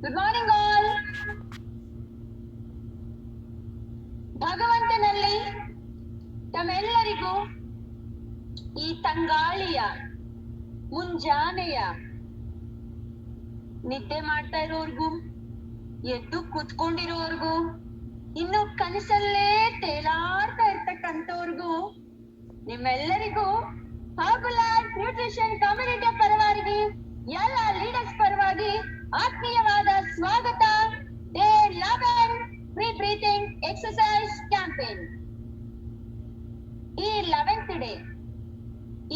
Good morning all. ಭಗವಂತನಲ್ಲಿ ತಮ್ಮೆಲ್ಲರಿಗೂ ಈ ತಂಗಾಳಿಯ ಮುಂಜಾನೆಯ ನಿದ್ದೆ ಮಾಡ್ತಾ ಇರೋರ್ಗೂ ಎದ್ದು ಕೂತ್ಕೊಂಡಿರೋರ್ಗೂ ಇನ್ನು ಕನಸಲ್ಲೇ ತೇಲಾಡ್ತಾ ಇರ್ತಕ್ಕಂಥವ್ರಿಗೂ ನಿಮ್ಮೆಲ್ಲರಿಗೂ ಹಾಬುಲಾರ್ ನ್ಯೂಟ್ರಿಷನ್ ಕಮ್ಯುನಿಟಿ ಪರವಾಗಿ ಎಲ್ಲ ಲೀಡರ್ಸ್ ಪರವಾಗಿ ಆತ್ಮೀಯವಾದ ಸ್ವಾಗತ. Day 11 free breathing exercise campaign. ಈ 11th ಡೇ,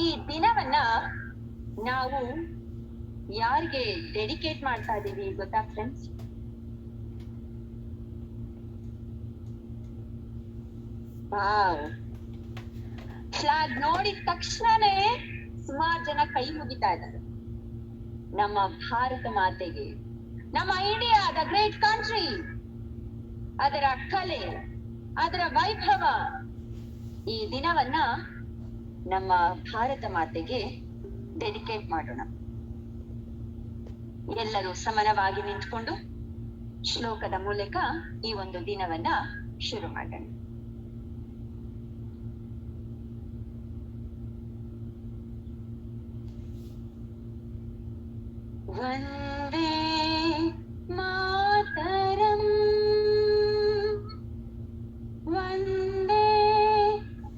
ಈ ದಿನವನ್ನ ನಾವು ಯಾರಿಗೆ ಡೆಡಿಕೇಟ್ ಮಾಡ್ತಾ ಇದೀವಿ ಗೊತ್ತಾ ಫ್ರೆಂಡ್ಸ್? ಫ್ಲಾಗ್ ನೋಡಿದ ತಕ್ಷಣನೇ ಸುಮಾರು ಜನ ಕೈ ಮುಗಿತಾ ಇದ್ದಾರೆ. ನಮ್ಮ ಭಾರತ ಮಾತೆಗೆ, ನಮ್ಮ ಇಂಡಿಯಾ ದ ಗ್ರೇಟ್ ಕಂಟ್ರಿ, ಅದರ ಕಲೆ, ಅದರ ವೈಭವ. ಈ ದಿನವನ್ನ ನಮ್ಮ ಭಾರತ ಮಾತೆಗೆ ಡೆಡಿಕೇಟ್ ಮಾಡೋಣ. ಎಲ್ಲರೂ ಸಮಾನವಾಗಿ ನಿಂತ್ಕೊಂಡು ಶ್ಲೋಕದ ಮೂಲಕ ಈ ಒಂದು ದಿನವನ್ನ ಶುರು ಮಾಡೋಣ. ವಂದೇ ಮಾತರಂ, ವಂದೇ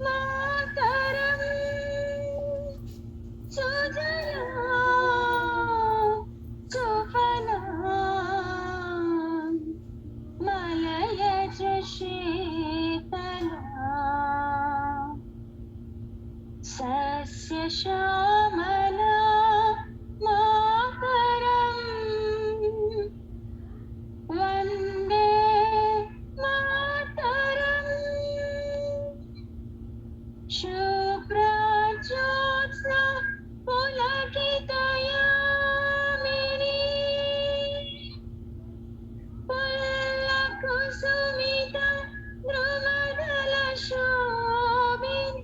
ಮಾತರಂ, ಸುಜಲಾಂ ಸುಫಲಾಂ ಮಲಯಜ ಶೀತಲಾಂ ಸಸ್ಯ ಶ್ಯಾಮಲಾಂ ಮಾತರಂ, ವಂದೇ ಮಾತರಂ. ಶುಭ್ರಜ್ಯೋತ್ಸ್ನಾ ಪುಲಕಿತಯಾಮಿನೀ, ಪಲ್ಲಕುಸುಮಿತ ಧ್ರುವದಲ ಶೋಭಿನೀ,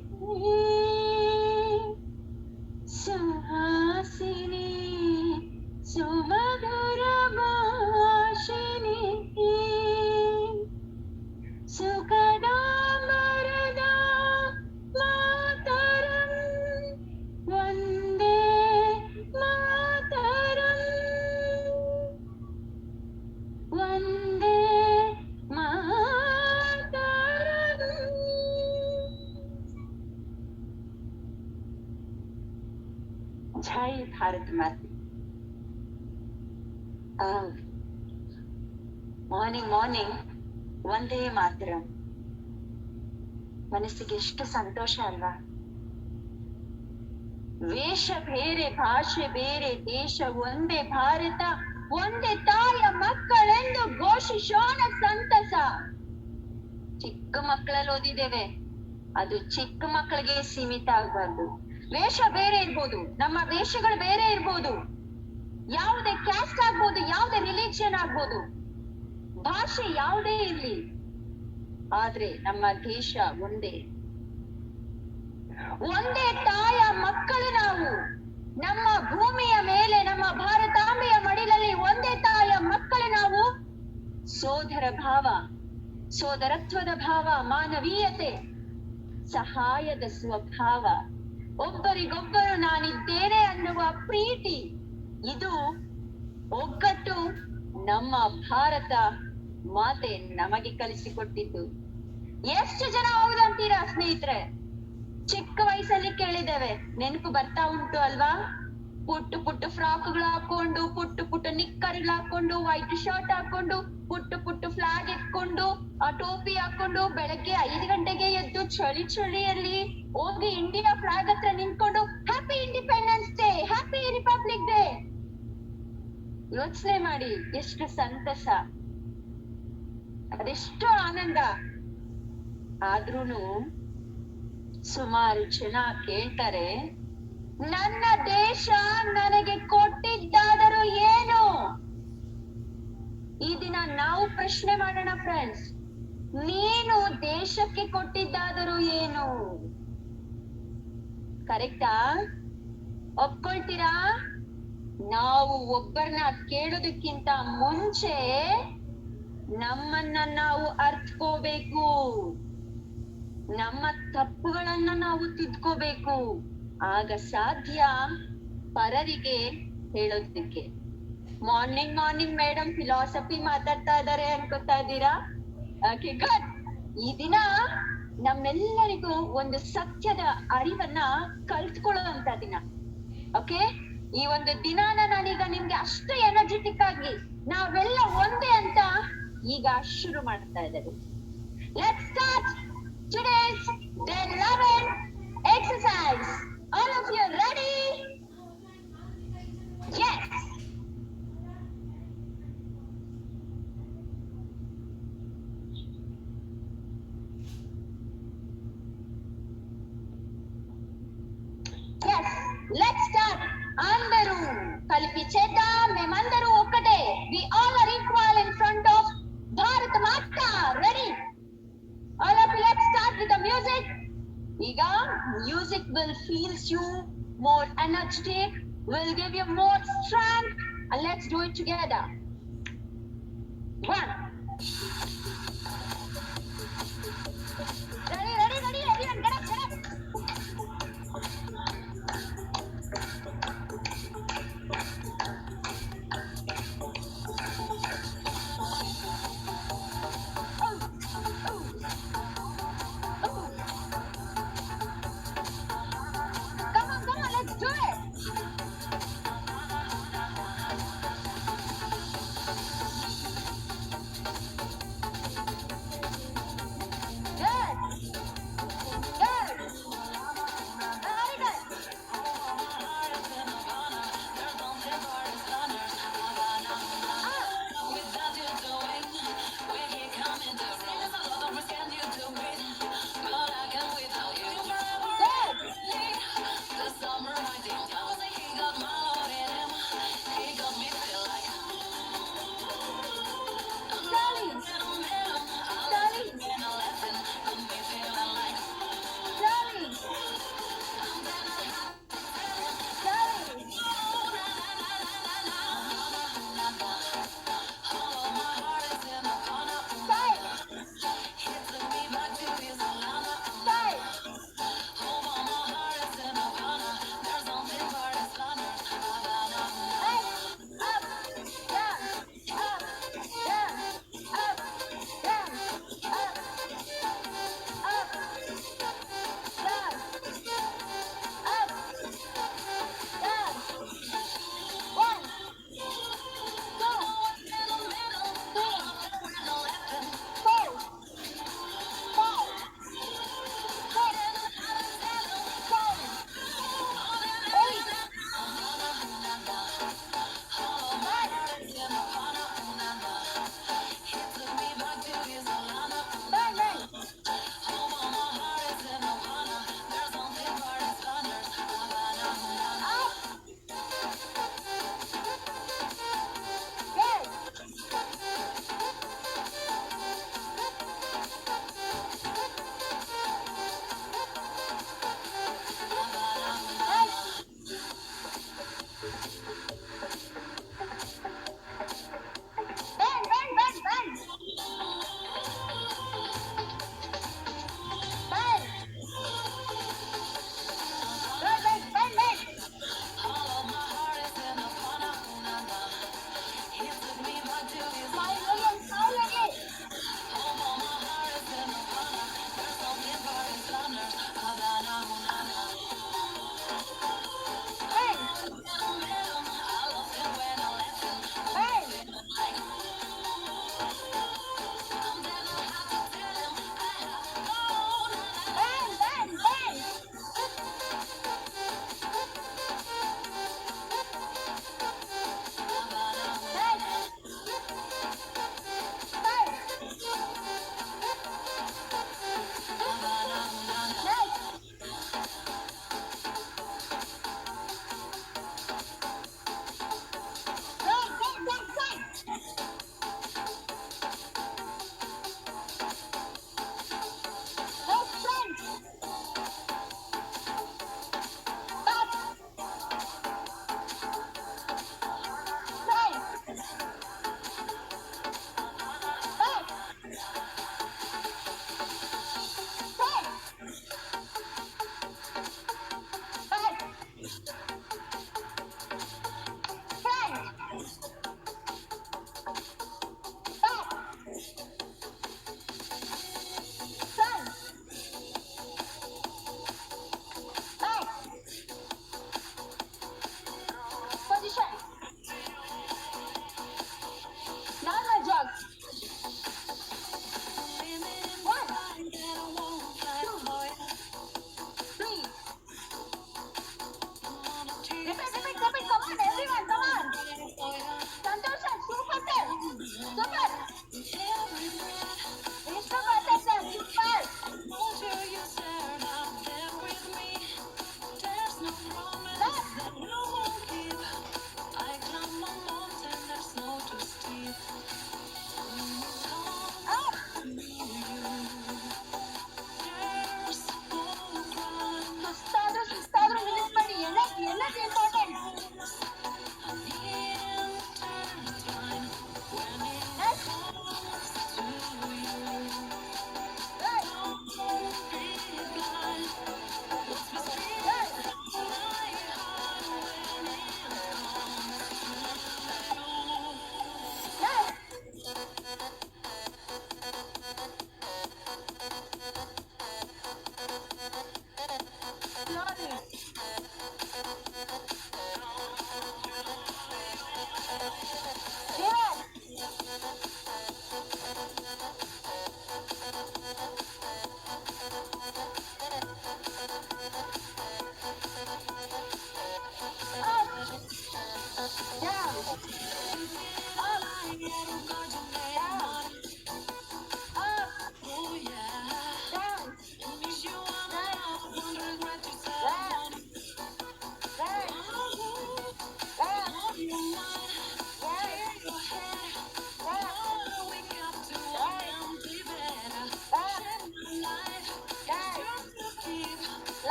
ಸುಹಾಸಿನಿ ಸುಮಧುರ ಭಾಷಿಣಿ, ಸುಖದಾಂಬರದ ಮಾತರಂ, ವಂದೇ ಮಾತರಂ, ವಂದೇ ಮಾತರಂ. ಜೈ ಭಾರತ ಮಾತೆ. ಮಾರ್ನಿಂಗ್ ಒಂದೇ ಮಾತರಂ. ಮನಸ್ಸಿಗೆ ಎಷ್ಟು ಸಂತೋಷ ಅಲ್ವಾ? ವೇಷ ಬೇರೆ, ಭಾಷೆ ಬೇರೆ, ದೇಶ ಒಂದೇ, ಭಾರತ ಒಂದೇ, ತಾಯಿಯ ಮಕ್ಕಳೆಂದು ಘೋಷಿಸೋಣ ಸಂತಸ. ಚಿಕ್ಕ ಮಕ್ಕಳಲ್ಲಿ ಓದಿದ್ದೇವೆ, ಅದು ಚಿಕ್ಕ ಮಕ್ಕಳಿಗೆ ಸೀಮಿತ ಆಗ್ಬಾರ್ದು. ವೇಷ ಬೇರೆ ಇರ್ಬೋದು, ನಮ್ಮ ವೇಷಗಳು ಬೇರೆ ಇರ್ಬೋದು, ಯಾವುದೇ ಕ್ಯಾಸ್ಟ್ ಆಗ್ಬೋದು, ಯಾವುದೇ ರಿಲಿಜಿಯನ್ ಆಗ್ಬೋದು, ಭಾಷೆ ಯಾವುದೇ ಇರ್ಲಿ, ಆದ್ರೆ ನಮ್ಮ ದೇಶ ಒಂದೇ. ಒಂದೇ ತಾಯ ಮಕ್ಕಳು ನಾವು. ನಮ್ಮ ಭೂಮಿಯ ಮೇಲೆ, ನಮ್ಮ ಭಾರತಾಂಬೆಯ ಮಡಿಲಲ್ಲಿ ಒಂದೇ ತಾಯ ಮಕ್ಕಳು ನಾವು. ಸೋದರ ಭಾವ, ಸೋದರತ್ವದ ಭಾವ, ಮಾನವೀಯತೆ, ಸಹಾಯದ ಸ್ವಭಾವ, ಒಬ್ಬರಿಗೊಬ್ಬರು ನಾನಿದ್ದೇನೆ ಅನ್ನುವ ಪ್ರೀತಿ, ಇದು ಒಗ್ಗಟ್ಟು ನಮ್ಮ ಭಾರತ ಮಾತೆ ನಮಗೆ ಕಲಿಸಿಕೊಟ್ಟಿದ್ದು. ಎಷ್ಟು ಜನ ಹೌದಂತೀರಾ ಸ್ನೇಹಿತರೆ? ಚಿಕ್ಕ ವಯಸ್ಸಲ್ಲಿ ಕೇಳಿದ್ದೇವೆ, ನೆನಪು ಬರ್ತಾ ಉಂಟು ಅಲ್ವಾ? ಪುಟ್ಟು ಪುಟ್ಟು ಫ್ರಾಕ್ಗಳು ಹಾಕೊಂಡು, ಪುಟ್ಟು ಪುಟ್ಟು ನಿಕ್ಕರ್ಗಳು ಹಾಕೊಂಡು, ವೈಟ್ ಶರ್ಟ್ ಹಾಕೊಂಡು, ಪುಟ್ಟು ಪುಟ್ಟು ಫ್ಲಾಗ್ ಎತ್ಕೊಂಡು, ಆ ಟೋಪಿ ಹಾಕೊಂಡು, ಬೆಳಗ್ಗೆ 5 ಗಂಟೆಗೆ ಎದ್ದು ಚಳಿಯಲ್ಲಿ ಹೋಗಿ ಇಂಡಿಯಾ ಫ್ಲಾಗ್ ಹತ್ರ ನಿಂತ್ಕೊಂಡು happy independence day, happy republic day. ಯೋಚನೆ ಮಾಡಿ, ಎಷ್ಟು ಸಂತಸ, ಅದೆಷ್ಟು ಆನಂದ. ಆದ್ರೂನು ಸುಮಾರು ಜನ ಕೇಳ್ತಾರೆ, ನನ್ನ ದೇಶ ನನಗೆ ಕೊಟ್ಟಿದ್ದಾದರೂ ಏನು? ಈ ದಿನ ನಾವು ಪ್ರಶ್ನೆ ಮಾಡೋಣ ಫ್ರೆಂಡ್ಸ್, ನೀನು ದೇಶಕ್ಕೆ ಕೊಟ್ಟಿದ್ದಾದರೂ ಏನು? ಕರೆಕ್ಟಾ? ಒಪ್ಕೊಳ್ತೀರಾ? ನಾವು ಒಬ್ಬರನ್ನ ಕೇಳೋದಕ್ಕಿಂತ ಮುಂಚೆ ನಮ್ಮನ್ನ ನಾವು ಅರ್ಥಕೋಬೇಕು, ನಮ್ಮ ತಪ್ಪುಗಳನ್ನ ನಾವು ತಿದ್ಕೋಬೇಕು. ಆಗ ಸಾಧ್ಯ ಪರರಿಗೆ ಹೇಳೋದಕ್ಕೆ. ಮಾರ್ನಿಂಗ್ ಮೇಡಮ್ ಫಿಲಾಸಫಿ ಮಾತಾಡ್ತಾ ಇದಾರೆ ಅನ್ಕೋತಾ ಇದ್ದೀರಾ? Okay, good. ಈ ದಿನ ನಮ್ಮೆಲ್ಲರಿಗೂ ಒಂದು ಸತ್ಯದ ಅರಿವನ್ನ ಕಲ್ತ್ಕೊಳ್ಳುವಂತ ದಿನ. ಓಕೆ, ಈ ಒಂದು ದಿನಾನ ನಾನೀಗ ನಿಮ್ಗೆ ಅಷ್ಟು ಎನರ್ಜೆಟಿಕ್ ಆಗಿ ನಾವೆಲ್ಲ ಒಂದೇ ಅಂತ ಈಗ ಶುರು ಮಾಡ್ತಾ ಇದ್ದೇವೆ. Let's start today's day 11 exercise. All of you ready? Yes. Yes, let's start. అందరూ కలిపి చేద్దాం. మేమందరూ ఒక్కటే. We all are equal in front of Bharat Mata. Ready? All of you, let's start with the music. ಈಗ music will feel you more energetic, will give you more strength, and let's do it together. 1. Ready, everyone, get up.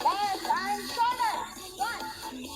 Dance and shoulders. One.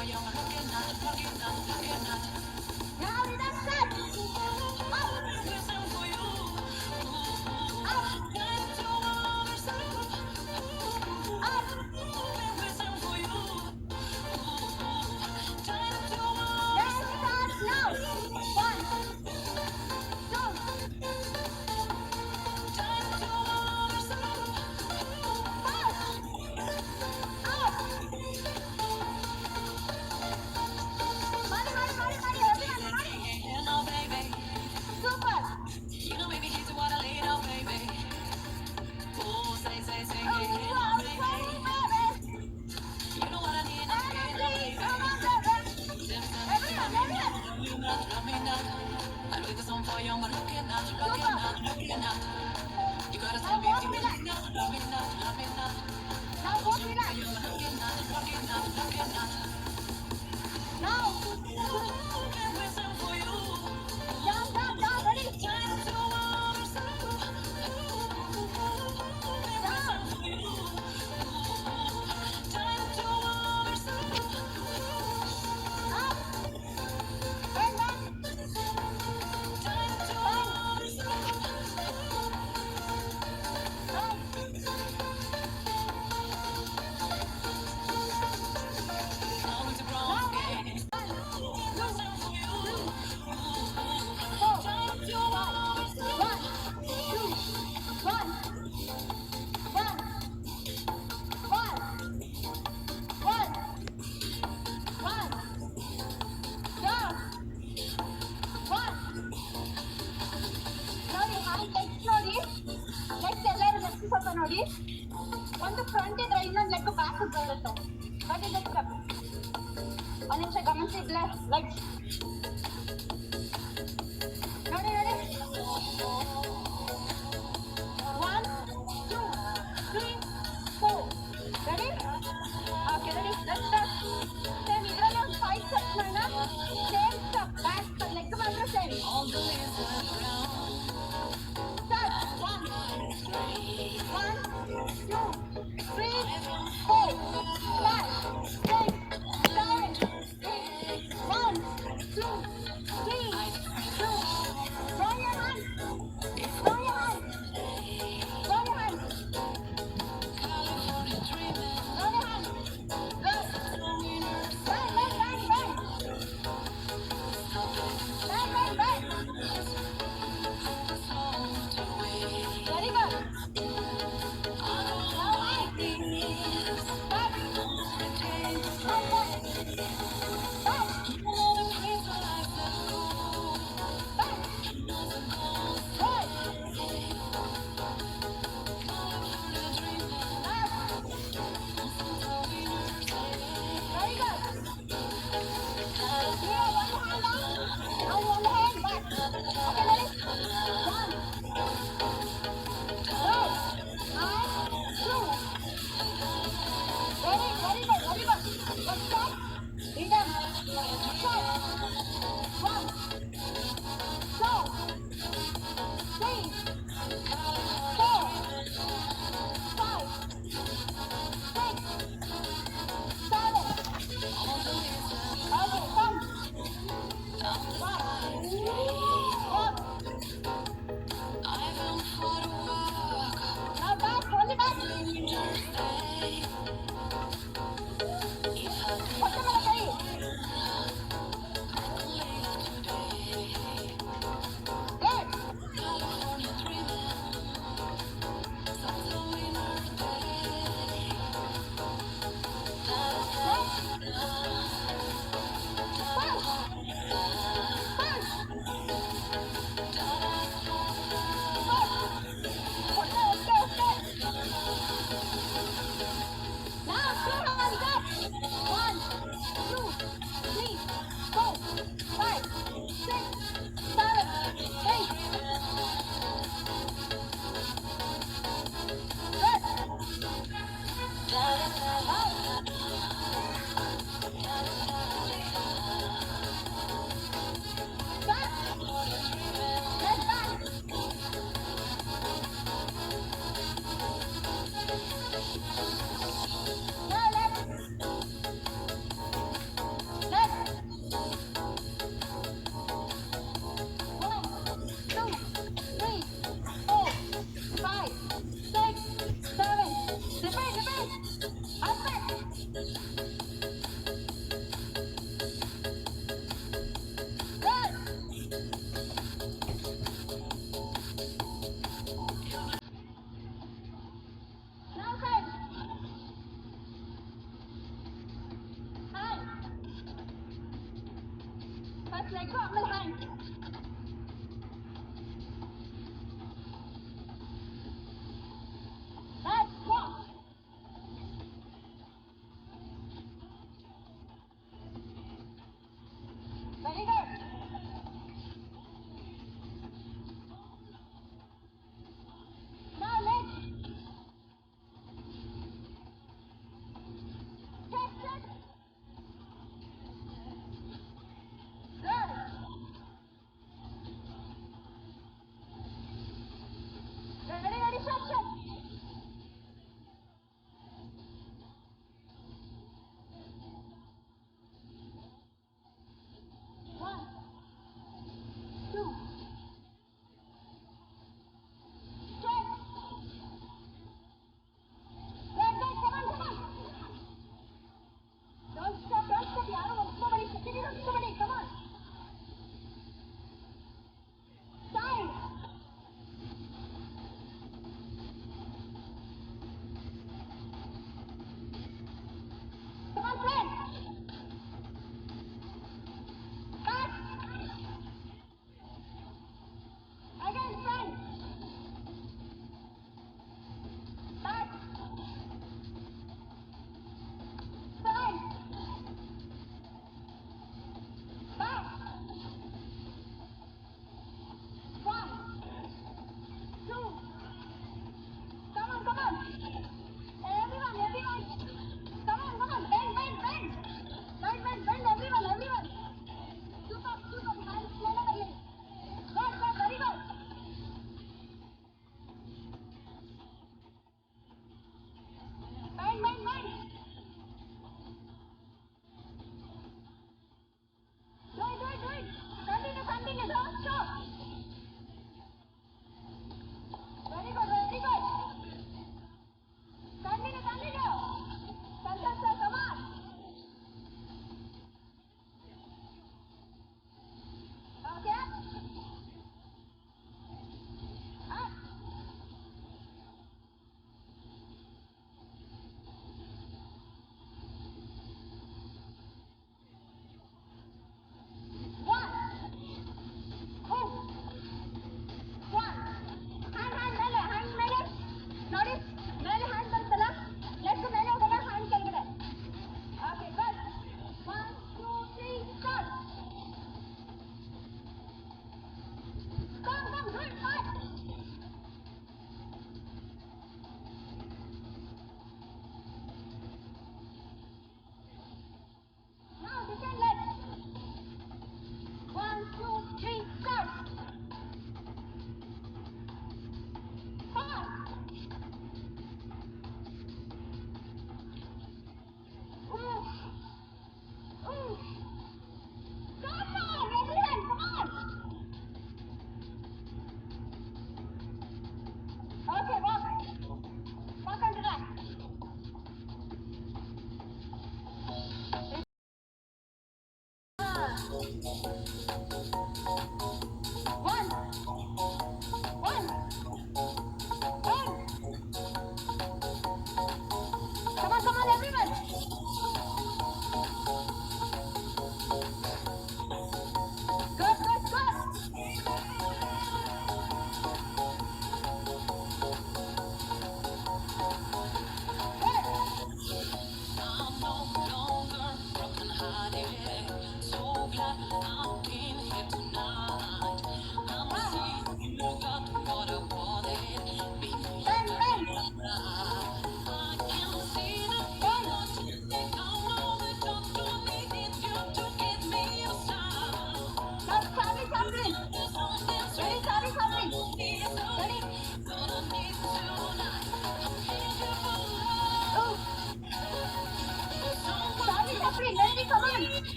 Now in a set. ನೋಡಿ ಒಂದು front ಇದ್ರೆ ಇನ್ನೊಂದು leg back ಬರುತ್ತೆ. But ಇದು ಒಂದು ನಿಮಿಷ ಗಮನಿಸಿದ್ಲೆ legs ನೋಡಿ ನೋಡಿ 1 2 3 4 ready okay ready let's start. Same ಇದರಲ್ಲಿ ಒಂದು 5 ಸ್ಟೆಪ್ಸ್ ಮಾಡೋಣ. ಸೇಮ್ ಸ್ಟೆಪ್ ಬ್ಯಾಕ್ ಲೆಗ್ ಮಾತ್ರ same. Repeat. Up back. Good. Now side. Hand. First leg go, then hand. Back, walk. Very good. Now leg. Chest, chest. Good.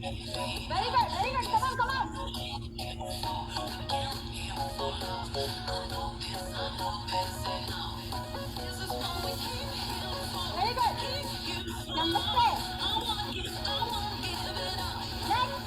Very good, very good. Come on, come on. Very good. Namaste. Next. Very,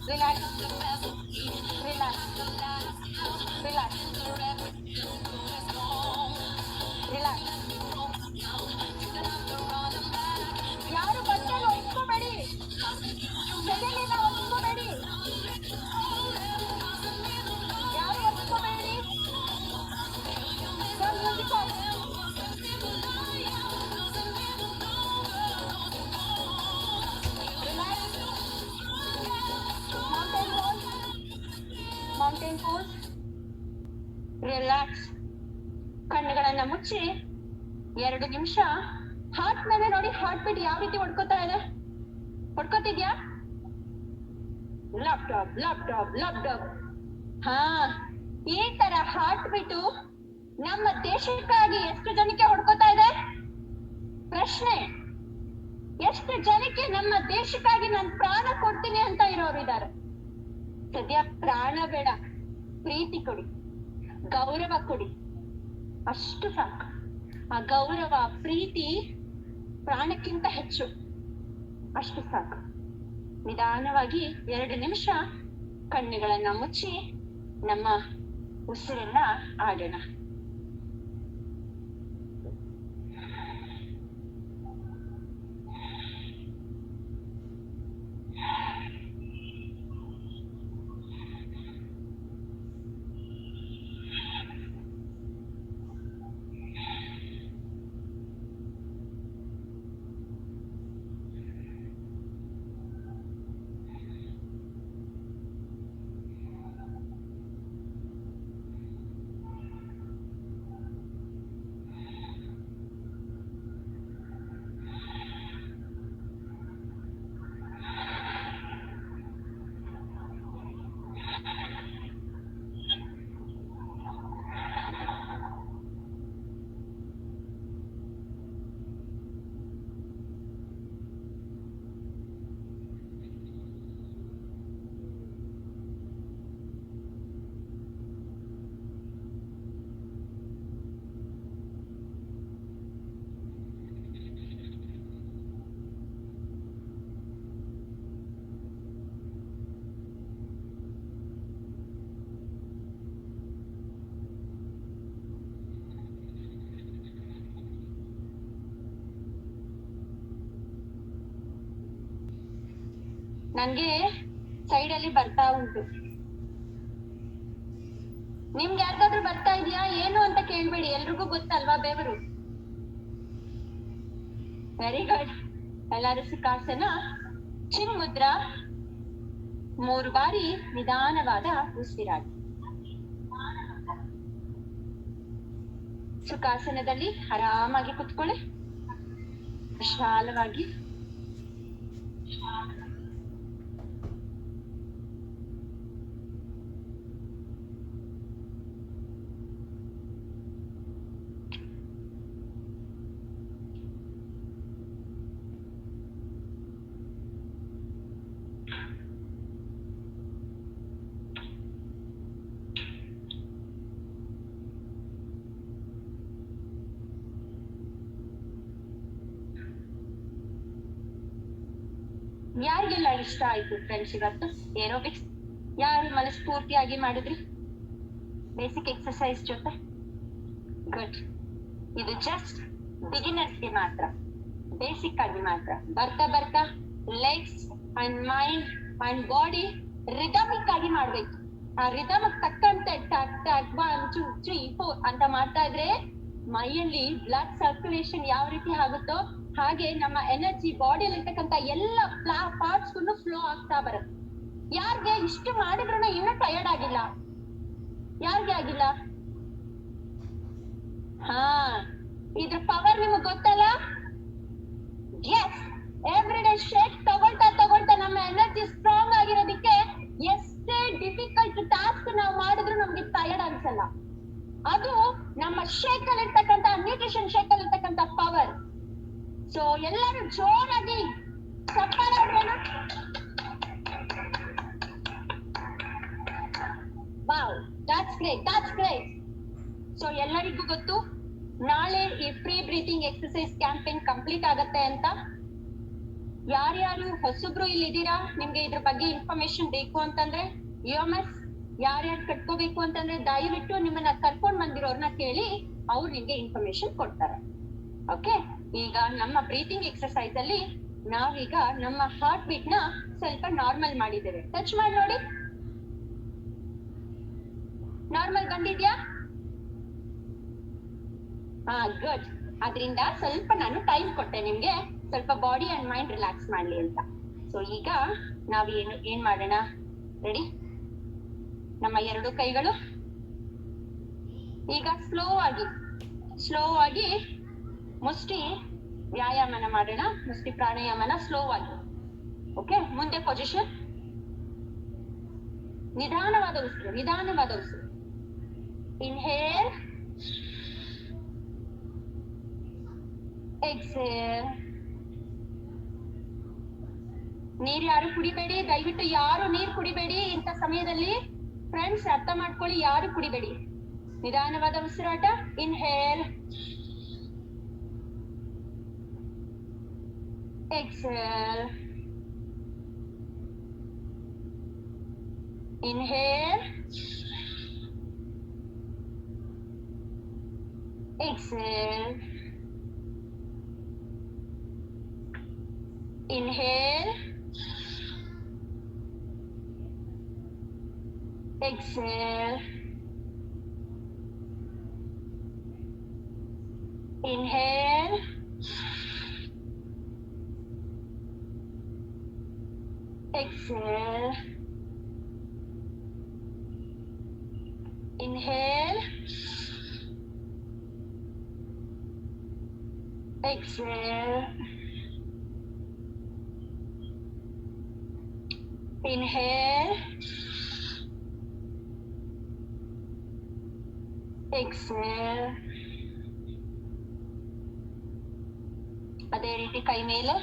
very nice. Success. Success, success. Mountain pose. Relax. ಕಣ್ಣುಗಳನ್ನ ಮುಚ್ಚಿ 2 ನಿಮಿಷ heart ಮೇಲೆ ನೋಡಿ, heart beat ಯಾವ ರೀತಿ ಹೊಡ್ಕೋತಾ ಇದೆ, ಹೊಡ್ಕೋತಿದ್ಯಾ? Laptop laptop laptop. ಹಾ, ಈ ತರ ಹಾರ್ಟ್ ಬೀಟು ನಮ್ಮ ದೇಶಕ್ಕಾಗಿ ಎಷ್ಟು ಜನಕ್ಕೆ ಹೊಡ್ಕೋತಾ ಇದೆ? ಪ್ರಶ್ನೆ, ಎಷ್ಟು ಜನಕ್ಕೆ ನಮ್ಮ ದೇಶಕ್ಕಾಗಿ ನಾನು ಪ್ರಾಣ ಕೊಡ್ತೀನಿ ಅಂತ ಇರೋರು ಇದ್ದಾರೆ? ಸದ್ಯ ಪ್ರಾಣ ಬೇಡ, ಪ್ರೀತಿ ಕೊಡಿ, ಗೌರವ ಕೊಡಿ, ಅಷ್ಟು ಸಾಕು. ಆ ಗೌರವ, ಪ್ರೀತಿ ಪ್ರಾಣಕ್ಕಿಂತ ಹೆಚ್ಚು, ಅಷ್ಟು ಸಾಕು. ನಿಧಾನವಾಗಿ 2 ನಿಮಿಷ ಕಣ್ಣುಗಳನ್ನ ಮುಚ್ಚಿ ನಮ್ಮ ಉಸಿರನ್ನ ಆಡೋಣ. ನನ್ಗೆ ಸೈಡ್ ಅಲ್ಲಿ ಬರ್ತಾ ಉಂಟು, ನಿಮ್ಗೆ ಯಾರಿಗಾದ್ರೂ ಬರ್ತಾ ಇದೆಯಾ ಏನು ಅಂತ ಕೇಳ್ಬೇಡಿ, ಎಲ್ರಿಗೂ ಗೊತ್ತಲ್ವಾ ಬೆವರು. Very good. ಎಲ್ಲಾರು ಸುಖಾಸನ, ಚಿನ್ಮುದ್ರಾ, 3 ಬಾರಿ ನಿಧಾನವಾದ ಉಸಿರಾಡಿ. ಸುಖಾಸನದಲ್ಲಿ ಆರಾಮಾಗಿ ಕುತ್ಕೊಳ್ಳಿ, ವಿಶಾಲವಾಗಿ. ಯಾರಿಗೆಲ್ಲ ಇಷ್ಟ ಆಯ್ತು ಫ್ರೆಂಡ್ಸ್ ಇವತ್ತು ಏರೋಬಿಕ್ಸ್? ಯಾರು ಮನಸ್ಫೂರ್ತಿಯಾಗಿ ಮಾಡಿದ್ರಿ ಬೇಸಿಕ್ ಎಕ್ಸರ್ಸೈಸ್ ಜೊತೆ? ಗುಡ್. ಇದು ಜಸ್ಟ್ ಬಿಗಿನರ್ಸ್ಗೆ ಮಾತ್ರ, ಬೇಸಿಕ್ ಆಗಿ ಮಾತ್ರ. ಬರ್ತಾ ಬರ್ತಾ legs and mind and body rhythmic ಆಗಿ ಮಾಡ್ಬೇಕು. ಆ ರಿದಮಕ್ ತಕ್ಕಂತೆ ಟಕ್ ಟಕ್ 1 2 3 4 ಅಂತ ಮಾಡ್ತಾ ಇದ್ರೆ ಮೈಯಲ್ಲಿ ಬ್ಲಡ್ ಸರ್ಕ್ಯುಲೇಷನ್ ಯಾವ ರೀತಿ ಆಗುತ್ತೋ ಹಾಗೆ ನಮ್ಮ ಎನರ್ಜಿ ಬಾಡಿಯಲ್ಲಿ ಇರ್ತಕ್ಕಂತ ಎಲ್ಲ ಪಾರ್ಟ್ಸ್ ಫ್ಲೋ ಆಗ್ತಾ ಬರುತ್ತೆ. ಯಾರ್ಗೆ ಇಷ್ಟು ಮಾಡಿದ್ರು ಇನ್ನೂ ಟಯರ್ಡ್ ಆಗಿಲ್ಲ? ಯಾರ್ಗೆ ಆಗಿಲ್ಲ? ಹಾ, ಇದ್ರ ಪವರ್ ನಿಮಗ್ ಗೊತ್ತಲ್ಲ? ಎಸ್, ಎವ್ರಿ ಡೇ ಶೇಕ್ ತಗೊಳ್ತಾ ತಗೊಳ್ತಾ ನಮ್ಮ ಎನರ್ಜಿ ಸ್ಟ್ರಾಂಗ್ ಆಗಿರೋದಿಕ್ಕೆ ಎಷ್ಟೇ ಡಿಫಿಕಲ್ಟ್ ಟಾಸ್ಕ್ ನಾವು ಮಾಡಿದ್ರು ನಮ್ಗೆ ಟಯರ್ಡ್ ಅನ್ಸಲ್ಲ. ಅದು ನಮ್ಮ ಶೇಕ್ ಅಲ್ಲಿ ಇರ್ತಕ್ಕಂತ, ನ್ಯೂಟ್ರಿಷನ್ ಶೇಕ್ ಅಲ್ಲಿ ಇರ್ತಕ್ಕಂತ ಪವರ್. ಸೊ ಎಲ್ಲರೂ ಜೋರಾಗಿ ಚಪ್ಪಾಳೆ ಹೊಡೆಯೋಣ. Wow, that's great, that's great. So ಎಲ್ಲರಿಗೂ ಗೊತ್ತು ನಾಳೆ ಈ free breathing exercise campaign complete ಆಗತ್ತೆ ಅಂತ. ಯಾರ್ಯಾರು ಹೊಸಬ್ರು ಇಲ್ಲಿದ್ದೀರಾ, ನಿಮ್ಗೆ ಇದ್ರ ಬಗ್ಗೆ ಇನ್ಫಾರ್ಮೇಶನ್ ಬೇಕು ಅಂತಂದ್ರೆ EMS ಯಾರ್ಯಾರು ಕಟ್ಕೋಬೇಕು ಅಂತಂದ್ರೆ ದಯವಿಟ್ಟು ನಿಮ್ಮನ್ನ ಕರ್ಕೊಂಡ್ ಬಂದಿರೋರ್ನ ಕೇಳಿ, ಅವ್ರು ನಿಮ್ಗೆ ಇನ್ಫಾರ್ಮೇಶನ್ ಕೊಡ್ತಾರೆ. ಓಕೆ, ಈಗ ನಮ್ಮ ಬ್ರೀತಿಂಗ್ ಎಕ್ಸರ್ಸೈಸ್ ಅಲ್ಲಿ ನಾವೀಗ ನಮ್ಮ ಹಾರ್ಟ್ ಬೀಟ್ ನ ಸ್ವಲ್ಪ ನಾರ್ಮಲ್ ಮಾಡಿದ್ದೇವೆ. ಟಚ್ ಮಾಡಿ ನೋಡಿ, ನಾರ್ಮಲ್ ಬಂದಿದ್ಯಾ? ಹಾ, ಗುಡ್. ಅದರಿಂದ ಸ್ವಲ್ಪ ನಾನು ಟೈಮ್ ಕೊಟ್ಟೆ ನಿಮ್ಗೆ, ಸ್ವಲ್ಪ ಬಾಡಿ ಅಂಡ್ ಮೈಂಡ್ ರಿಲ್ಯಾಕ್ಸ್ ಮಾಡ್ಲಿ ಅಂತ. ಸೊ ಈಗ ನಾವ್ ಏನ್ ಮಾಡೋಣ, ರೆಡಿ? ನಮ್ಮ 2 ಕೈಗಳು ಈಗ ಸ್ಲೋ ಆಗಿ ಮುಷ್ಟಿ ವ್ಯಾಯಾಮನ ಮಾಡೋಣ, ಮುಷ್ಟಿ ಪ್ರಾಣಾಯಾಮನ ಸ್ಲೋ ಆಗಿ. ಓಕೆ, ಮುಂದೆ ಪೊಸಿಷನ್, ನಿಧಾನವಾದ ಉಸಿರು. Inhale, exhale. ನೀರ್ ಯಾರು ಕುಡಿಬೇಡಿ, ದಯವಿಟ್ಟು ಯಾರು ನೀರ್ ಕುಡಿಬೇಡಿ ಇಂಥ ಸಮಯದಲ್ಲಿ. ಫ್ರೆಂಡ್ಸ್ ಅರ್ಥ ಮಾಡ್ಕೊಳ್ಳಿ, ಯಾರು ಕುಡಿಬೇಡಿ. ನಿಧಾನವಾದ ಉಸಿರಾಟ. Inhale, exhale. Inhale, exhale. Inhale, exhale. Inhale, exhale. Inhale, exhale. Inhale, exhale. ಅದೇ ರೀತಿ ಕೈ ಮೇಲೆ.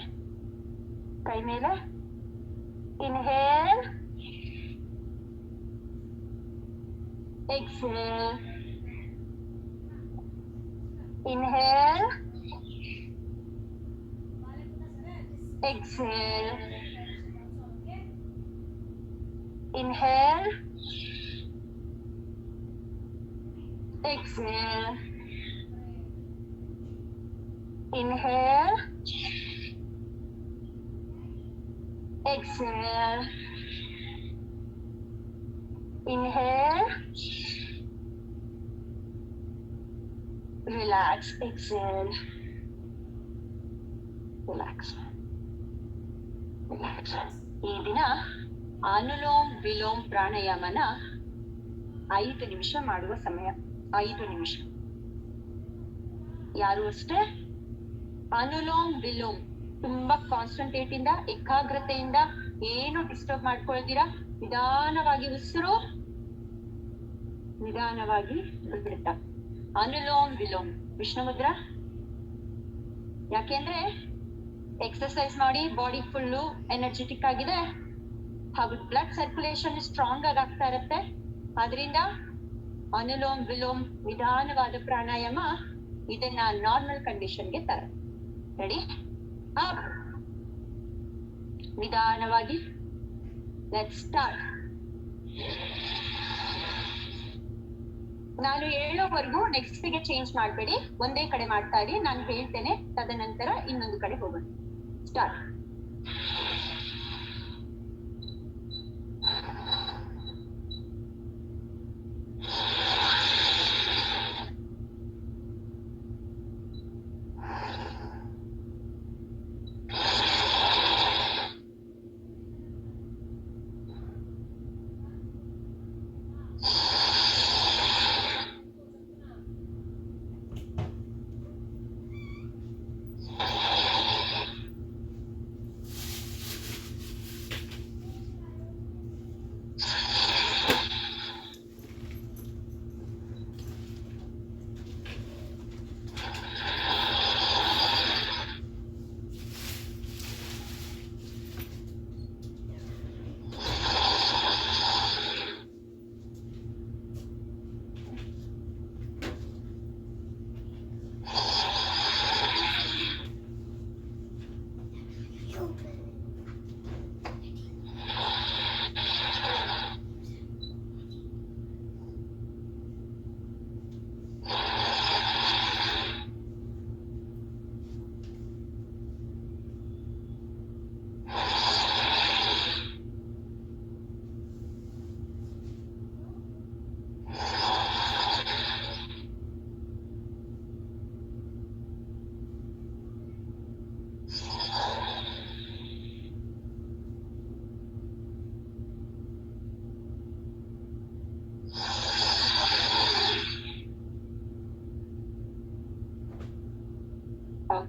Inhale, exhale. Inhale, exhale. Inhale, exhale. Inhale, exhale. Inhale, relax, exhale. Relax. ಈ ದಿನ ಅನುಲೋಮ್ ವಿಲೋಮ್ ಪ್ರಾಣಾಯಾಮನ 5 ನಿಮಿಷ ಮಾಡುವ ಸಮಯ. 5 ನಿಮಿಷ. ಯಾರು ಅಷ್ಟೇ ಅನುಲೋಮ್ ವಿಲೋಮ್ ತುಂಬಾ ಕಾನ್ಸಂಟ್ರೇಟ್ ಇಂದ, ಏಕಾಗ್ರತೆಯಿಂದ, ಏನು ಡಿಸ್ಟರ್ಬ್ ಮಾಡ್ಕೊಳ್ತೀರಾ, ನಿಧಾನವಾಗಿ ಉಸಿರು, ನಿಧಾನವಾಗಿ ಬಿಡ್ತಾ. ಅನುಲೋಮ್ ವಿಲೋಮ್ ವಿಷ್ಣುಮುದ್ರ. ಯಾಕೆಂದ್ರೆ ಎಕ್ಸರ್ಸೈಸ್ ಮಾಡಿ ಬಾಡಿ ಫುಲ್ಲು ಎನರ್ಜೆಟಿಕ್ ಆಗಿದೆ ಹಾಗೂ ಬ್ಲಡ್ ಸರ್ಕ್ಯುಲೇಷನ್ ಸ್ಟ್ರಾಂಗ್ ಆಗಿ ಆಗ್ತಾ ಇರುತ್ತೆ. ಆದ್ರಿಂದ ಅನುಲೋಮ್ ವಿಲೋಮ್ ನಿಧಾನವಾದ ಪ್ರಾಣಾಯಾಮ ಇದನ್ನ ನಾರ್ಮಲ್ ಕಂಡೀಷನ್ಗೆ ತರ. ರೆಡಿ? ನಿಧಾನವಾಗಿ ಲೆಟ್ಸ್ ಸ್ಟಾರ್ಟ್. ನಾನು ಹೇಳೋವರೆಗೂ ನೆಕ್ಸ್ಟ್ ಗೆ ಚೇಂಜ್ ಮಾಡಬೇಡಿ, ಒಂದೇ ಕಡೆ ಮಾಡ್ತಾ ಇರಿ. ನಾನು ಹೇಳ್ತೇನೆ, ತದನಂತರ ಇನ್ನೊಂದು ಕಡೆ ಹೋಗೋಣ. ಸ್ಟಾರ್ಟ್.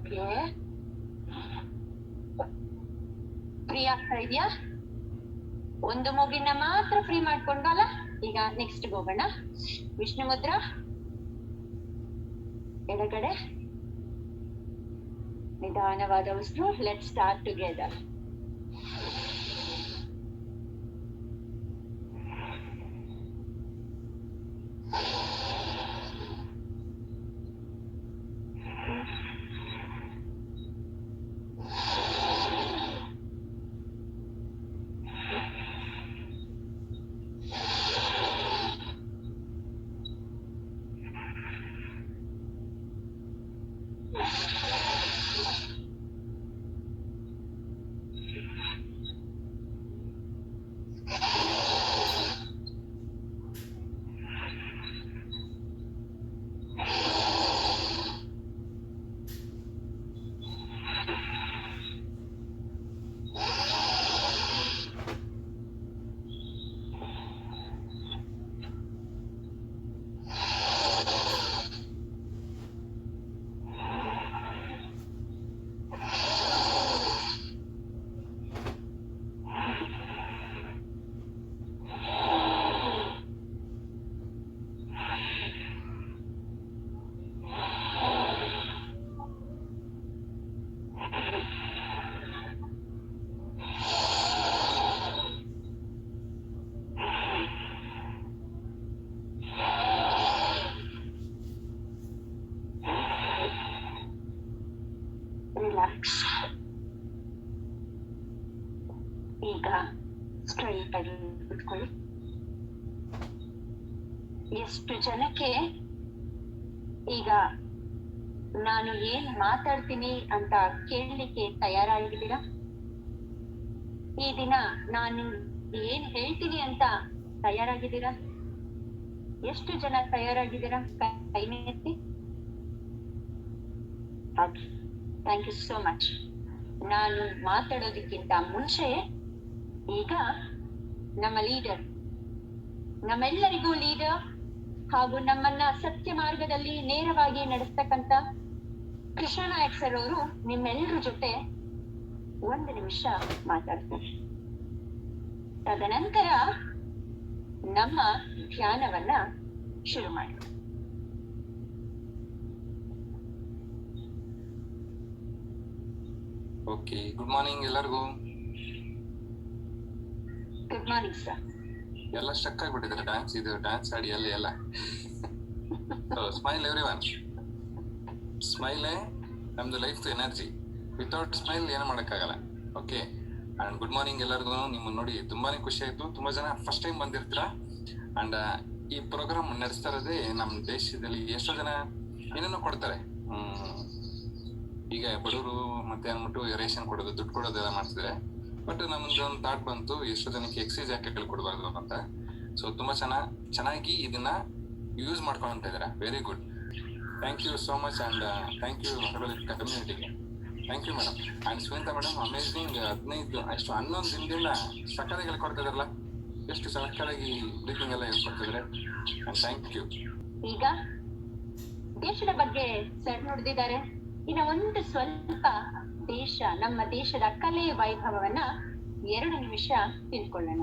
ಓಕೆ, ಫ್ರೀ ಆಗ್ತಾ ಇದೆಯಾ? ಒಂದು ಮೂಗಿನ ಮಾತ್ರ ಫ್ರೀ ಮಾಡ್ಕೊಂಡಲ್ಲ. ಈಗ ನೆಕ್ಸ್ಟ್ ಹೋಗೋಣ. ವಿಷ್ಣು ಮುದ್ರಾ, ಎಡಗಡೆ ನಿಧಾನವಾದ ಉಸಿರು. Let start together. ರಿಲ್ಯಾಕ್ಸ್. ಈಗ ಸ್ಟ್ರೈಟ್ ಆಗಿ ಕೂತ್ಕೊಳ್ಳಿ. ಎಷ್ಟು ಜನಕ್ಕೆ ಈಗ ನಾನು ಏನ್ ಮಾತಾಡ್ತೀನಿ ಅಂತ ಕೇಳಲಿಕ್ಕೆ ತಯಾರಾಗಿದ್ದೀರಾ? ಈ ದಿನ ನಾನು ಏನ್ ಹೇಳ್ತೀನಿ ಅಂತ ತಯಾರಾಗಿದ್ದೀರಾ? ಎಷ್ಟು ಜನ ತಯಾರಾಗಿದ್ದೀರಾ? ಕೈ ಎತ್ತಿ. Thank you so much. ನಾನು ಮಾತಾಡೋದಕ್ಕಿಂತ ಮುಂಚೆ ಈಗ ನಮ್ಮ ಲೀಡರ್, ನಮ್ಮೆಲ್ಲರಿಗೂ ಲೀಡರ್ ಹಾಗೂ ನಮ್ಮನ್ನ ಸತ್ಯ ಮಾರ್ಗದಲ್ಲಿ ನೇರವಾಗಿ ನಡೆಸ್ತಕ್ಕಂತ ಕೃಷ್ಣ ನಾಯಕ್ ಸರ್ ಅವರು ನಿಮ್ಮೆಲ್ಲರ ಜೊತೆ 1 ನಿಮಿಷ ಮಾತಾಡ್ತಾರೆ. ತದನಂತರ ನಮ್ಮ ಧ್ಯಾನವನ್ನ ಶುರು ಮಾಡಿ. ಓಕೆ, ಗುಡ್ ಮಾರ್ನಿಂಗ್ ಎಲ್ಲರಿಗೂ. Good morning sir. ಎಲ್ಲ ಸ್ಟಕ್ ಆಗ್ಬಿಟ್ಟಿದ್ದಾರೆ. ಡ್ಯಾನ್ಸ್ ಆಡಿ ಎಲ್ಲ ಸ್ಮೈಲ್ ಎವ್ರಿವನ್. ಸ್ಮೈಲೇ ನಮ್ದು ಲೈಫ್ ಎನರ್ಜಿ. ವಿತೌಟ್ ಸ್ಮೈಲ್ ಏನು ಮಾಡೋಕ್ಕಾಗಲ್ಲ. ಓಕೆ, ಅಂಡ್ ಗುಡ್ ಮಾರ್ನಿಂಗ್ ಎಲ್ಲರಿಗೂ. ನಿಮ್ಮನ್ನು ನೋಡಿ ತುಂಬಾನೇ ಖುಷಿ ಆಯ್ತು. ತುಂಬಾ ಜನ ಫಸ್ಟ್ ಟೈಮ್ ಬಂದಿರ್ತೀರಾ. ಅಂಡ್ ಈ ಪ್ರೋಗ್ರಾಮ್ ನಡೆಸ್ತಾ ಇರೋದೇ ನಮ್ಮ ದೇಶದಲ್ಲಿ ಎಷ್ಟೋ ಜನ ಏನೇನೋ ಕೊಡ್ತಾರೆ. ಈಗ ಬಡವರು ಮತ್ತೆ ಅಂದ್ಬಿಟ್ಟು ರೇಷನ್ ಕೊಡೋದು, ದುಡ್ಡು ಕೊಡೋದೆಲ್ಲ ಮಾಡ್ತಿದ್ದಾರೆ. ಬಟ್ ನಮ್ದು ಒಂದು ಥಾಟ್ ಬಂತು, ಎಷ್ಟೋ ಜನಕ್ಕೆ ಎಕ್ಸೈಸ್ ಯಾಕೆ ಕೊಡಬಾರ್ದು ಅಂತ. ಸೊ ತುಂಬಾ ಚೆನ್ನಾಗಿ ಇದನ್ನ ಯೂಸ್ ಮಾಡ್ಕೊಂತ ಇದ್ದಾರೆ. Very good. Thank you so much. And thank you ಕಮ್ಯುನಿಟಿಗೆ. Thank you madam. And Shweta madam, amazing. 11 ದಿನದಿಂದ ಸಕ್ಕತ್ತಾಗಿ ಹೇಳ್ಕೊಡ್ತಾ ಇದಾರಲ್ಲ, ಎಷ್ಟು ಸಕ್ಕತ್ತಾಗಿ ಬ್ರೀತಿಂಗ್ ಎಲ್ಲ ಹೇಳ್ಕೊಡ್ತಿದ್ರೆ. And thank you. ಈಗ ದೇಶದ ಬಗ್ಗೆ ಸರ್ ನೋಡಿದ್ದಾರೆ. ಇನ್ನ ಒಂದು ಸ್ವಲ್ಪ ನಮ್ಮ ದೇಶದ ಕಲೆ ವೈಭವವನ್ನ 2 ನಿಮಿಷ ತಿಳ್ಕೊಳ್ಳೋಣ.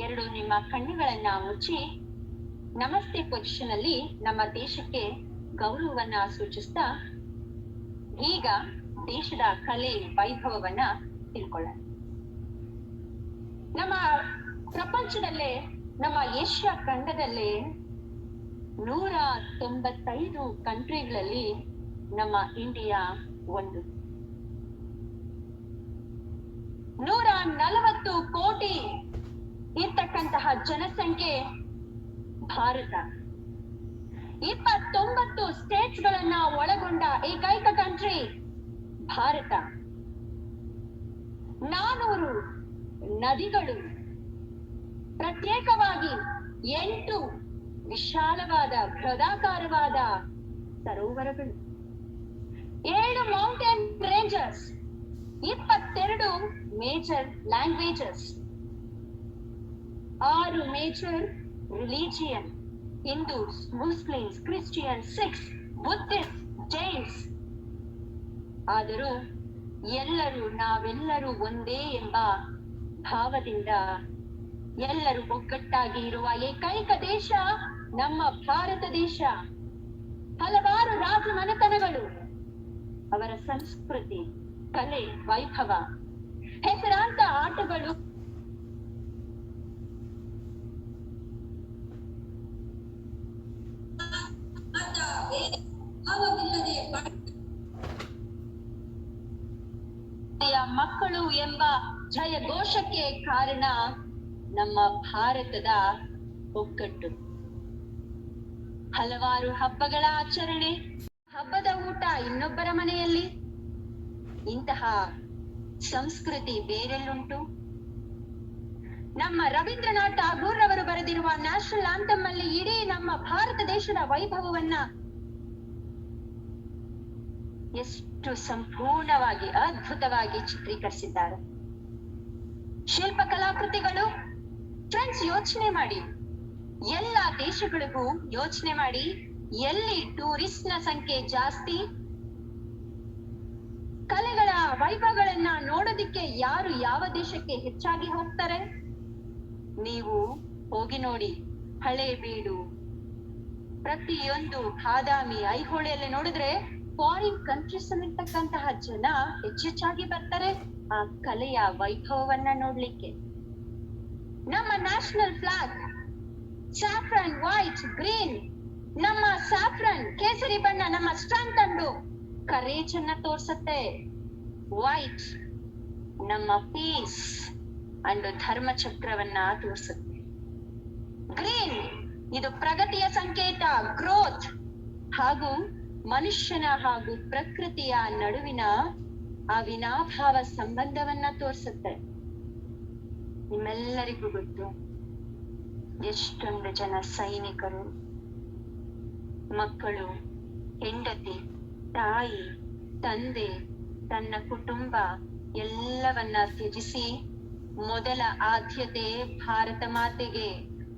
2 ನಿಮ್ಮ ಕಣ್ಣುಗಳನ್ನ ಮುಚ್ಚಿ ನಮಸ್ತೆ ಪೊಸಿಷನ್ ಅಲ್ಲಿ ನಮ್ಮ ದೇಶಕ್ಕೆ ಗೌರವವನ್ನ ಸೂಚಿಸ್ತಾ ಈಗ ದೇಶದ ಕಲೆ ವೈಭವವನ್ನ ತಿಳ್ಕೊಳ್ಳೋಣ. ನಮ್ಮ ಪ್ರಪಂಚದಲ್ಲೇ, ನಮ್ಮ ಏಷ್ಯಾ ಖಂಡದಲ್ಲೇ 195 ಕಂಟ್ರಿಗಳಲ್ಲಿ ನಮ್ಮ ಇಂಡಿಯಾ ಒಂದು. 140 ಕೋಟಿ ಇರ್ತಕ್ಕಂತಹ ಜನಸಂಖ್ಯೆ ಭಾರತ. 29 ಸ್ಟೇಟ್ಸ್ ಗಳನ್ನ ಒಳಗೊಂಡ ಏಕೈಕ ಕಂಟ್ರಿ ಭಾರತ. 400 ನದಿಗಳು, ಪ್ರತ್ಯೇಕವಾಗಿ 8 ವಿಶಾಲವಾದ ಬೃಹದಾಕಾರವಾದ ಸರೋವರಗಳು, 7 mountain ranges, 22 major languages, 6 major religion, Hindus, Muslims, Christian, Sikhs, Buddhist, Jains, ಆದರೂ ನಾವೆಲ್ಲರೂ ಒಂದೇ ಎಂಬ ಭಾವದಿಂದ ಎಲ್ಲರೂ ಒಗ್ಗಟ್ಟಾಗಿ ಇರುವ ಏಕೈಕ ದೇಶ ನಮ್ಮ ಭಾರತ ದೇಶ. ಹಲವಾರು ರಾಜ ಮನೆತನಗಳು, ಅವರ ಸಂಸ್ಕೃತಿ, ಕಲೆ, ವೈಭವ, ಹೆಸರಾಂತ ಆಟಗಳು, ಮಕ್ಕಳು ಎಂಬ ಜಯ ಘೋಷಕ್ಕೆ ಕಾರಣ ನಮ್ಮ ಭಾರತದ ಒಗ್ಗಟ್ಟು. ಹಲವಾರು ಹಬ್ಬಗಳ ಆಚರಣೆ, ಹಬ್ಬದ ಊಟ ಇನ್ನೊಬ್ಬರ ಮನೆಯಲ್ಲಿ, ಇಂತಹ ಸಂಸ್ಕೃತಿ ಬೇರೆಲ್ಲುಂಟು? ನಮ್ಮ ರವೀಂದ್ರನಾಥ್ ಠಾಗೂರ್ ಅವರು ಬರೆದಿರುವ ನ್ಯಾಷನಲ್ ಆಂಥಮ್ ಅಲ್ಲಿ ಇಡೀ ನಮ್ಮ ಭಾರತ ದೇಶದ ವೈಭವವನ್ನ ಎಷ್ಟು ಸಂಪೂರ್ಣವಾಗಿ ಅದ್ಭುತವಾಗಿ ಚಿತ್ರೀಕರಿಸಿದ್ದಾರೆ. ಶಿಲ್ಪ ಕಲಾಕೃತಿಗಳು, ಫ್ರೆಂಡ್ಸ್ ಯೋಚನೆ ಮಾಡಿ, ಎಲ್ಲ ದೇಶಗಳಿಗೂ ಯೋಚನೆ ಮಾಡಿ, ಎಲ್ಲಿ ಟೂರಿಸ್ಟ್ ನ ಸಂಖ್ಯೆ ಜಾಸ್ತಿ, ಕಲೆಗಳ ವೈಭವಗಳನ್ನ ನೋಡೋದಿಕ್ಕೆ ಯಾರು ಯಾವ ದೇಶಕ್ಕೆ ಹೆಚ್ಚಾಗಿ ಹೋಗ್ತಾರೆ? ನೀವು ಹೋಗಿ ನೋಡಿ, ಹಳೇಬೀಡು, ಪ್ರತಿಯೊಂದು ಬಾದಾಮಿ, ಐಹೊಳೆಯಲ್ಲಿ ನೋಡಿದ್ರೆ ಫಾರಿನ್ ಕಂಟ್ರೀಸ್ ಅಲ್ಲಿರ್ತಕ್ಕಂತಹ ಜನ ಹೆಚ್ಚೆಚ್ಚಾಗಿ ಬರ್ತಾರೆ ಆ ಕಲೆಯ ವೈಭವವನ್ನ ನೋಡ್ಲಿಕ್ಕೆ. ನಮ್ಮ national flag saffron, white, green, ನಮ್ಮ ಸ್ಯಾಫ್ರನ್ ಕೇಸರಿ ಬಣ್ಣ ನಮ್ಮ ಸ್ಟ್ರೆಂತ್ ಅಂಡು ಕರೇಜ್ ಅನ್ನ ತೋರ್ಸತ್ತೆ. ವೈಟ್ ನಮ್ಮ ಪೀಸ್ ಅಂಡ್ ಧರ್ಮ ಚಕ್ರವನ್ನ ತೋರಿಸುತ್ತೆ. ಗ್ರೀನ್ ಇದು ಪ್ರಗತಿಯ ಸಂಕೇತ, ಗ್ರೋತ್, ಹಾಗೂ ಮನುಷ್ಯನ ಹಾಗೂ ಪ್ರಕೃತಿಯ ನಡುವಿನ ಅವಿನಾಭಾವ ಸಂಬಂಧವನ್ನ ತೋರಿಸುತ್ತೆ. ನಿಮ್ಮೆಲ್ಲರಿಗೂ ಗೊತ್ತು, ಎಷ್ಟೊಂದು ಜನ ಸೈನಿಕರು ಮಕ್ಕಳು, ಹೆಂಡತಿ, ತಾಯಿ, ತಂದೆ, ತನ್ನ ಕುಟುಂಬ ಎಲ್ಲವನ್ನ ತ್ಯಜಿಸಿ ಮೊದಲ ಆದ್ಯತೆ ಭಾರತ ಮಾತೆಗೆ,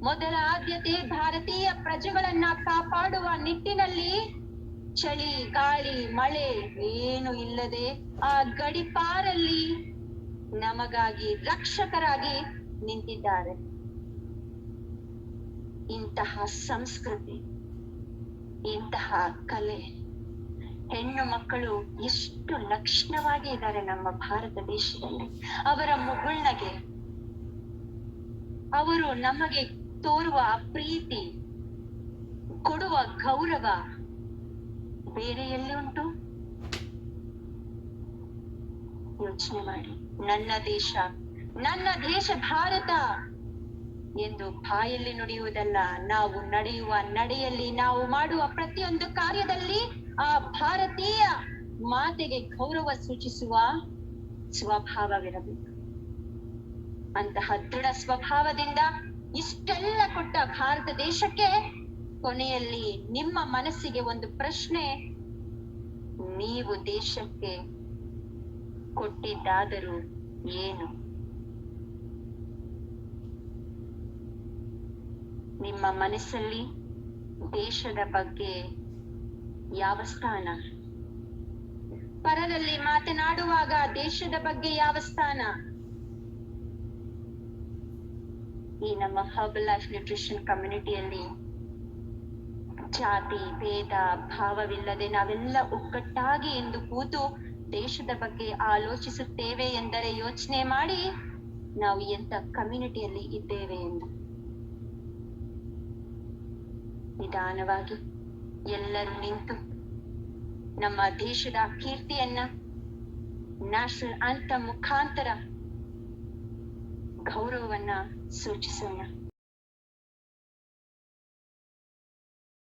ಮೊದಲ ಆದ್ಯತೆ ಭಾರತೀಯ ಪ್ರಜೆಗಳನ್ನ ಕಾಪಾಡುವ ನಿಟ್ಟಿನಲ್ಲಿ ಚಳಿ, ಗಾಳಿ, ಮಳೆ ಏನು ಇಲ್ಲದೆ ಆ ಗಡಿಪಾರಲ್ಲಿ ನಮಗಾಗಿ ರಕ್ಷಕರಾಗಿ ನಿಂತಿದ್ದಾರೆ. ಇಂತಹ ಸಂಸ್ಕೃತಿ, ಇಂತಹ ಕಲೆ, ಹೆಣ್ಣು ಮಕ್ಕಳು ಎಷ್ಟು ಲಕ್ಷಣವಾಗಿ ಇದ್ದಾರೆ ನಮ್ಮ ಭಾರತ ದೇಶದಲ್ಲಿ. ಅವರ ಮುಗುಳ್ನಗೆ, ಅವರು ನಮಗೆ ತೋರುವ ಪ್ರೀತಿ, ಕೊಡುವ ಗೌರವ ಬೇರೆ ಎಲ್ಲಿ ಉಂಟು? ಯೋಚನೆ ಮಾಡಿ. ನನ್ನ ದೇಶ ಭಾರತ ಎಂದು ಬಾಯಲ್ಲಿ ನುಡಿಯುವುದಲ್ಲ, ನಾವು ನಡೆಯುವ ನಡೆಯಲ್ಲಿ, ನಾವು ಮಾಡುವ ಪ್ರತಿಯೊಂದು ಕಾರ್ಯದಲ್ಲಿ ಆ ಭಾರತೀಯ ಮಾತೆಗೆ ಗೌರವ ಸೂಚಿಸುವ ಸ್ವಭಾವವಿರಬೇಕು. ಅಂತಹ ದೃಢ ಸ್ವಭಾವದಿಂದ ಇಷ್ಟೆಲ್ಲ ಕೊಟ್ಟ ಭಾರತ ದೇಶಕ್ಕೆ ಕೊನೆಯಲ್ಲಿ ನಿಮ್ಮ ಮನಸ್ಸಿಗೆ ಒಂದು ಪ್ರಶ್ನೆ: ನೀವು ದೇಶಕ್ಕೆ ಕೊಟ್ಟಿದ್ದಾದರೂ ಏನು? ನಿಮ್ಮ ಮನಸ್ಸಲ್ಲಿ ದೇಶದ ಬಗ್ಗೆ ಯಾವ ಸ್ಥಾನ? ಪರರಲ್ಲಿ ಮಾತನಾಡುವಾಗ ದೇಶದ ಬಗ್ಗೆ ಯಾವ ಸ್ಥಾನ? ಈ ನಮ್ಮ ಹರ್ಬಲ್ ಲೈಫ್ ನ್ಯೂಟ್ರಿಷನ್ ಕಮ್ಯುನಿಟಿಯಲ್ಲಿ ಜಾತಿ ಭೇದ ಭಾವವಿಲ್ಲದೆ ನಾವೆಲ್ಲ ಒಗ್ಗಟ್ಟಾಗಿ ಎಂದು ಕೂತು ದೇಶದ ಬಗ್ಗೆ ಆಲೋಚಿಸುತ್ತೇವೆ ಎಂದರೆ ಯೋಚನೆ ಮಾಡಿ ನಾವು ಎಂತ ಕಮ್ಯುನಿಟಿಯಲ್ಲಿ ಇದ್ದೇವೆ ಎಂದು. ನಿಧಾನವಾಗಿ ಎಲ್ಲರೂ ನಿಂತು ನಮ್ಮ ದೇಶದ ಕೀರ್ತಿಯನ್ನ ನ್ಯಾಷನಲ್ ಆಂಥಮ್ ಮುಖಾಂತರ ಗೌರವವನ್ನ ಸೂಚಿಸೋಣ.